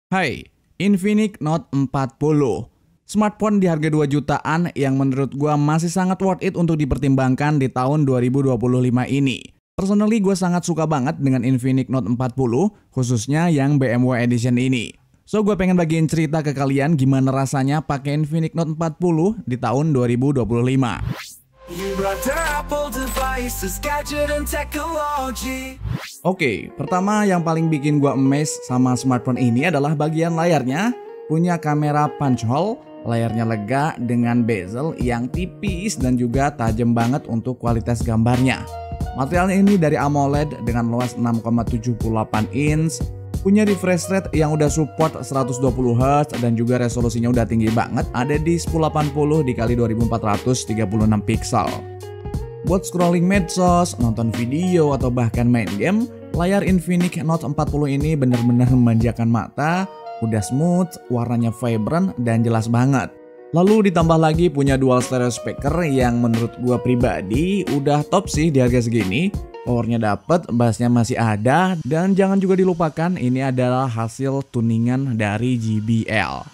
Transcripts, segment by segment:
Hai, Infinix Note 40. Smartphone di harga 2 jutaan yang menurut gua masih sangat worth it untuk dipertimbangkan di tahun 2025 ini. Personally gua sangat suka banget dengan Infinix Note 40, khususnya yang BMW Edition ini. So gua pengen bagiin cerita ke kalian gimana rasanya pakai Infinix Note 40 di tahun 2025. Oke, pertama yang paling bikin gua amazed sama smartphone ini adalah bagian layarnya. Punya kamera punch hole, layarnya lega dengan bezel yang tipis dan juga tajam banget untuk kualitas gambarnya. Materialnya ini dari AMOLED dengan luas 6,78 inch. Punya refresh rate yang udah support 120Hz dan juga resolusinya udah tinggi banget, ada di 1080 x 2436 pixel. Buat scrolling medsos, nonton video, atau bahkan main game, layar Infinix Note 40 ini benar-benar memanjakan mata, udah smooth, warnanya vibrant, dan jelas banget. Lalu ditambah lagi punya dual stereo speaker yang menurut gua pribadi udah top sih di harga segini. Powernya dapet, bassnya masih ada, dan jangan juga dilupakan ini adalah hasil tuningan dari JBL.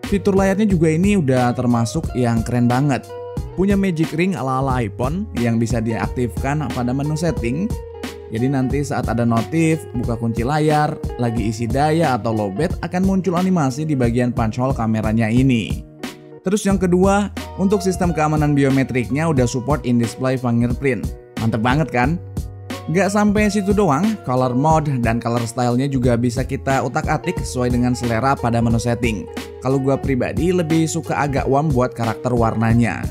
Fitur layarnya juga ini udah termasuk yang keren banget. Punya magic ring ala-ala iPhone yang bisa diaktifkan pada menu setting. Jadi nanti saat ada notif, buka kunci layar, lagi isi daya atau lowbat akan muncul animasi di bagian punch hole kameranya ini. Terus yang kedua, untuk sistem keamanan biometriknya udah support in-display fingerprint. Mantep banget kan? Gak sampai situ doang, color mode dan color stylenya juga bisa kita utak-atik sesuai dengan selera pada menu setting. Kalau gua pribadi lebih suka agak warm buat karakter warnanya.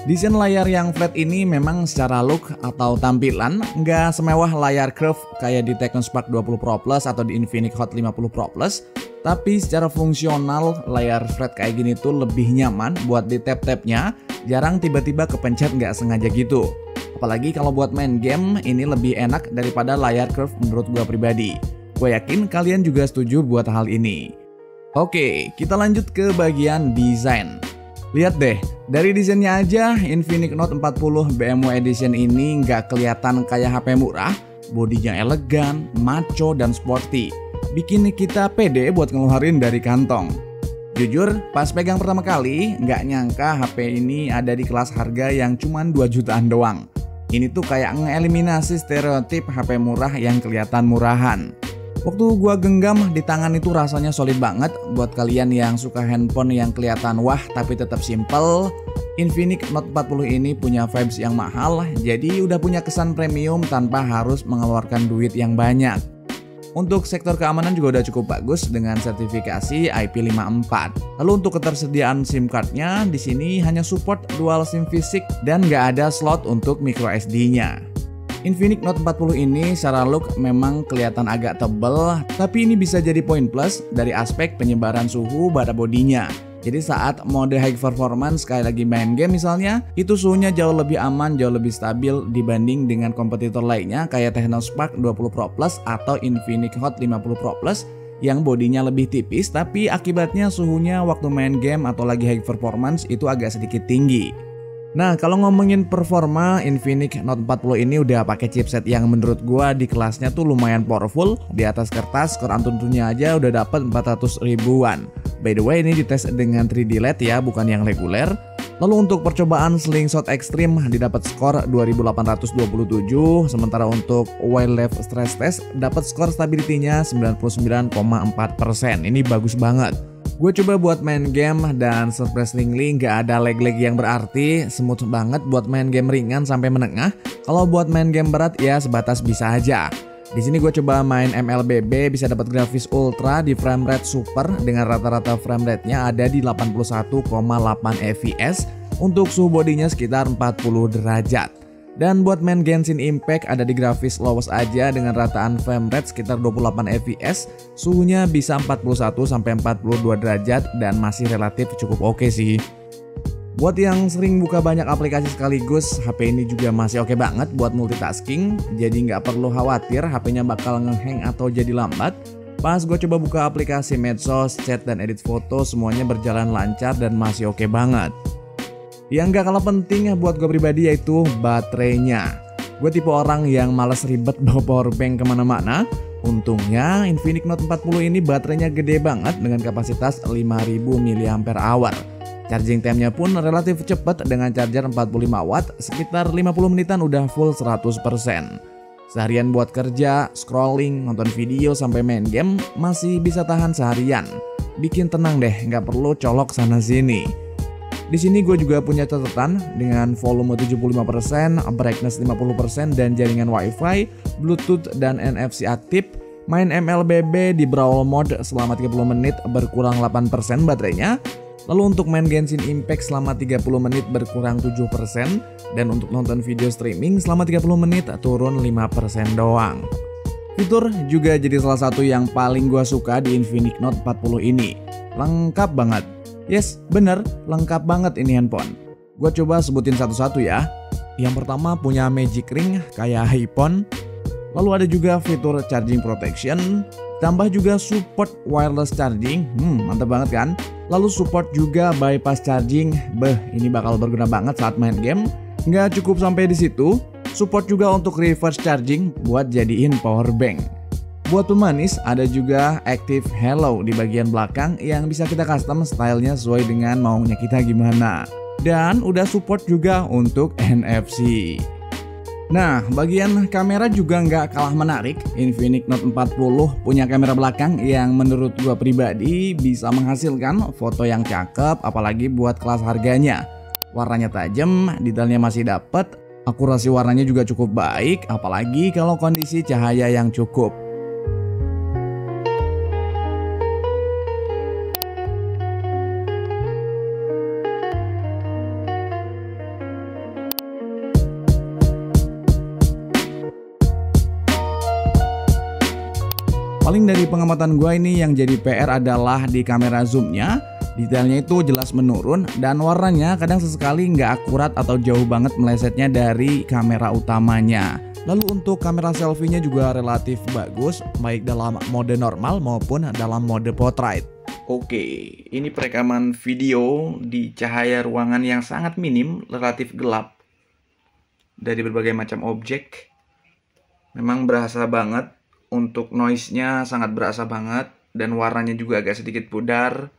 Desain layar yang flat ini memang secara look atau tampilan nggak semewah layar curve kayak di Tecno Spark 20 Pro Plus atau di Infinix Hot 50 Pro Plus, tapi secara fungsional layar flat kayak gini tuh lebih nyaman buat di tap-tapnya, jarang tiba-tiba kepencet nggak sengaja gitu. Apalagi kalau buat main game ini lebih enak daripada layar curve menurut gua pribadi. Gue yakin kalian juga setuju buat hal ini. Oke, kita lanjut ke bagian desain. Lihat deh, dari desainnya aja Infinix Note 40 BMW Edition ini nggak kelihatan kayak HP murah, bodinya elegan, maco, dan sporty. Bikin kita pede buat ngeluarin dari kantong. Jujur, pas pegang pertama kali, nggak nyangka HP ini ada di kelas harga yang cuma 2 jutaan doang. Ini tuh kayak ngeeliminasi stereotip HP murah yang kelihatan murahan. Waktu gua genggam di tangan itu rasanya solid banget. Buat kalian yang suka handphone yang kelihatan wah tapi tetap simple, Infinix Note 40 ini punya vibes yang mahal, jadi udah punya kesan premium tanpa harus mengeluarkan duit yang banyak. Untuk sektor keamanan juga udah cukup bagus dengan sertifikasi IP54. Lalu untuk ketersediaan SIM cardnya di sini hanya support dual SIM fisik dan nggak ada slot untuk micro SD-nya. Infinix Note 40 ini secara look memang kelihatan agak tebel, tapi ini bisa jadi poin plus dari aspek penyebaran suhu pada bodinya. Jadi saat mode high performance kayak lagi main game misalnya, itu suhunya jauh lebih aman, jauh lebih stabil dibanding dengan kompetitor lainnya kayak Tecno Spark 20 Pro Plus atau Infinix Hot 50 Pro Plus yang bodinya lebih tipis, tapi akibatnya suhunya waktu main game atau lagi high performance itu agak sedikit tinggi. Nah, kalau ngomongin performa, Infinix Note 40 ini udah pakai chipset yang menurut gua di kelasnya tuh lumayan powerful. Di atas kertas, skor Antutunya aja udah dapet 400 ribuan. By the way, ini dites dengan 3D LED ya, bukan yang reguler. Lalu untuk percobaan slingshot ekstrim didapat skor 2827, sementara untuk wildlife stress test dapat skor stability-nya 99,4%. Ini bagus banget. Gue coba buat main game dan surprisingly nggak ada lag-lag yang berarti, smooth banget buat main game ringan sampai menengah. Kalau buat main game berat ya sebatas bisa aja. Di sini gue coba main MLBB bisa dapat grafis ultra di frame rate super dengan rata-rata frame rate-nya ada di 81,8 fps untuk suhu bodinya sekitar 40 derajat. Dan buat main Genshin Impact ada di grafis lowest aja dengan rataan frame rate sekitar 28 fps, suhunya bisa 41 sampai 42 derajat dan masih relatif cukup oke sih. Buat yang sering buka banyak aplikasi sekaligus, HP ini juga masih oke banget buat multitasking, jadi nggak perlu khawatir HP-nya bakal ngehang atau jadi lambat. Pas gue coba buka aplikasi medsos, chat, dan edit foto, semuanya berjalan lancar dan masih oke banget. Yang gak kalah penting buat gue pribadi yaitu baterainya. Gue tipe orang yang males ribet bawa powerbank kemana-mana. Untungnya Infinix Note 40 ini baterainya gede banget dengan kapasitas 5000 mAh. Charging time-nya pun relatif cepat dengan charger 45 watt, sekitar 50 menitan udah full 100%. Seharian buat kerja, scrolling, nonton video sampai main game masih bisa tahan seharian. Bikin tenang deh, nggak perlu colok sana sini. Di sini gue juga punya catatan dengan volume 75%, brightness 50% dan jaringan WiFi, Bluetooth dan NFC aktif. Main MLBB di Brawl Mode selama 30 menit berkurang 8% baterainya. Lalu untuk main Genshin Impact selama 30 menit berkurang 7%. Dan untuk nonton video streaming selama 30 menit turun 5% doang. Fitur juga jadi salah satu yang paling gue suka di Infinix Note 40 ini. Lengkap banget. Yes, bener, lengkap banget ini handphone. Gue coba sebutin satu-satu ya. Yang pertama punya Magic Ring kayak iPhone. Lalu ada juga fitur charging protection. Tambah juga support wireless charging. Mantap banget kan? Lalu support juga bypass charging. Ini bakal berguna banget saat main game. Nggak cukup sampai di situ, support juga untuk reverse charging buat jadiin power bank. Buat pemanis, ada juga Active Halo di bagian belakang yang bisa kita custom stylenya sesuai dengan maunya kita gimana. Dan udah support juga untuk NFC. Nah, bagian kamera juga nggak kalah menarik. Infinix Note 40 punya kamera belakang yang menurut gua pribadi bisa menghasilkan foto yang cakep, apalagi buat kelas harganya. Warnanya tajam, detailnya masih dapet, akurasi warnanya juga cukup baik, apalagi kalau kondisi cahaya yang cukup. Paling dari pengamatan gue ini yang jadi PR adalah di kamera zoomnya. Detailnya itu jelas menurun dan warnanya kadang sesekali nggak akurat atau jauh banget melesetnya dari kamera utamanya. Lalu untuk kamera selfie-nya juga relatif bagus, baik dalam mode normal maupun dalam mode portrait. Oke, ini perekaman video di cahaya ruangan yang sangat minim, relatif gelap. Dari berbagai macam objek. Memang berasa banget. Untuk noise-nya sangat berasa banget dan warnanya juga agak sedikit pudar.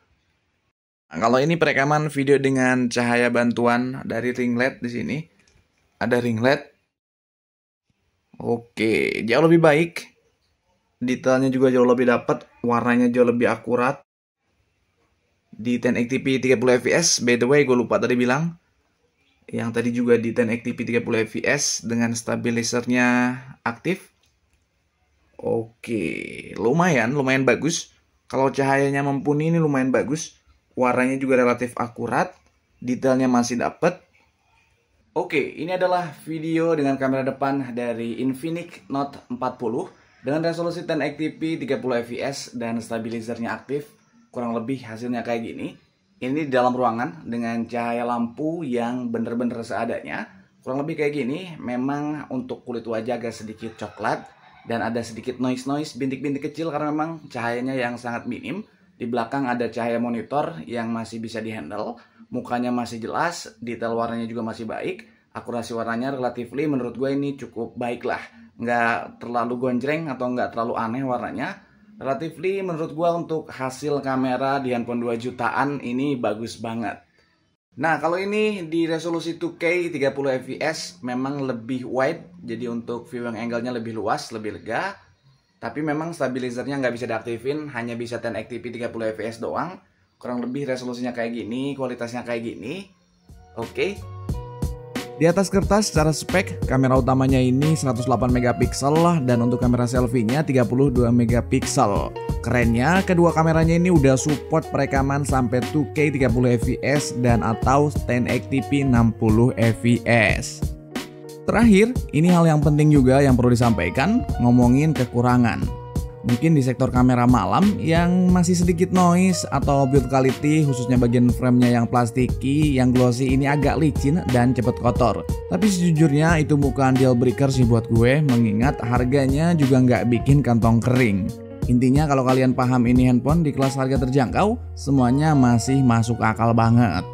Nah, kalau ini perekaman video dengan cahaya bantuan dari ring LED di sini. Ada ring LED. Oke, jauh lebih baik. Detailnya juga jauh lebih dapat, warnanya jauh lebih akurat. Di 1080p 30 fps, by the way gue lupa tadi bilang. Yang tadi juga di 1080p 30 fps dengan stabilizernya aktif. Oke, lumayan bagus. Kalau cahayanya mumpuni ini lumayan bagus. Warnanya juga relatif akurat. Detailnya masih dapet. Oke, ini adalah video dengan kamera depan dari Infinix Note 40 dengan resolusi 1080p 30 fps dan stabilizernya aktif. Kurang lebih hasilnya kayak gini. Ini di dalam ruangan dengan cahaya lampu yang bener-bener seadanya. Kurang lebih kayak gini. Memang untuk kulit wajah agak sedikit coklat. Dan ada sedikit noise bintik-bintik kecil karena memang cahayanya yang sangat minim. Di belakang ada cahaya monitor yang masih bisa dihandle. Mukanya masih jelas, detail warnanya juga masih baik. Akurasi warnanya relatifly menurut gue ini cukup baik lah. Nggak terlalu gonjreng atau nggak terlalu aneh warnanya. Relatifly menurut gue untuk hasil kamera di handphone 2 jutaan ini bagus banget. Nah, kalau ini di resolusi 2K 30 fps memang lebih wide, jadi untuk viewing angle-nya lebih luas, lebih lega. Tapi memang stabilizernya nggak bisa diaktifin, hanya bisa 1080p 30 fps doang. Kurang lebih resolusinya kayak gini, kualitasnya kayak gini. Oke. Di atas kertas secara spek, kamera utamanya ini 108 megapiksel dan untuk kamera selfie-nya 32 megapiksel. Kerennya, kedua kameranya ini udah support perekaman sampai 2K 30 fps dan atau 1080p 60 fps. Terakhir, ini hal yang penting juga yang perlu disampaikan, ngomongin kekurangan. Mungkin di sektor kamera malam yang masih sedikit noise atau build quality khususnya bagian framenya yang plastiki, yang glossy ini agak licin dan cepet kotor. Tapi sejujurnya itu bukan deal breaker sih buat gue, mengingat harganya juga nggak bikin kantong kering. Intinya kalau kalian paham ini handphone di kelas harga terjangkau, semuanya masih masuk akal banget.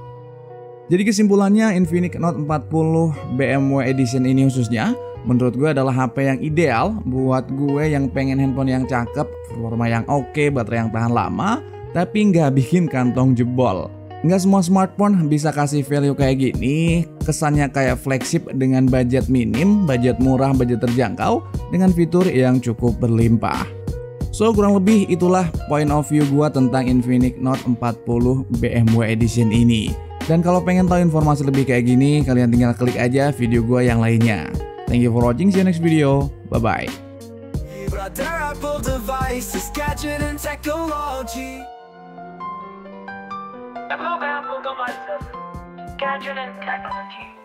Jadi kesimpulannya, Infinix Note 40 BMW Edition ini khususnya menurut gue adalah HP yang ideal buat gue yang pengen handphone yang cakep, performa yang oke, baterai yang tahan lama, tapi nggak bikin kantong jebol. Nggak semua smartphone bisa kasih value kayak gini, kesannya kayak flagship dengan budget minim, budget murah, budget terjangkau, dengan fitur yang cukup berlimpah. So kurang lebih itulah point of view gua tentang Infinix Note 40 BMW Edition ini. Dan kalau pengen tahu informasi lebih kayak gini, kalian tinggal klik aja video gua yang lainnya. Thank you for watching, see you next video, bye bye. Apple devices, gadget and technology.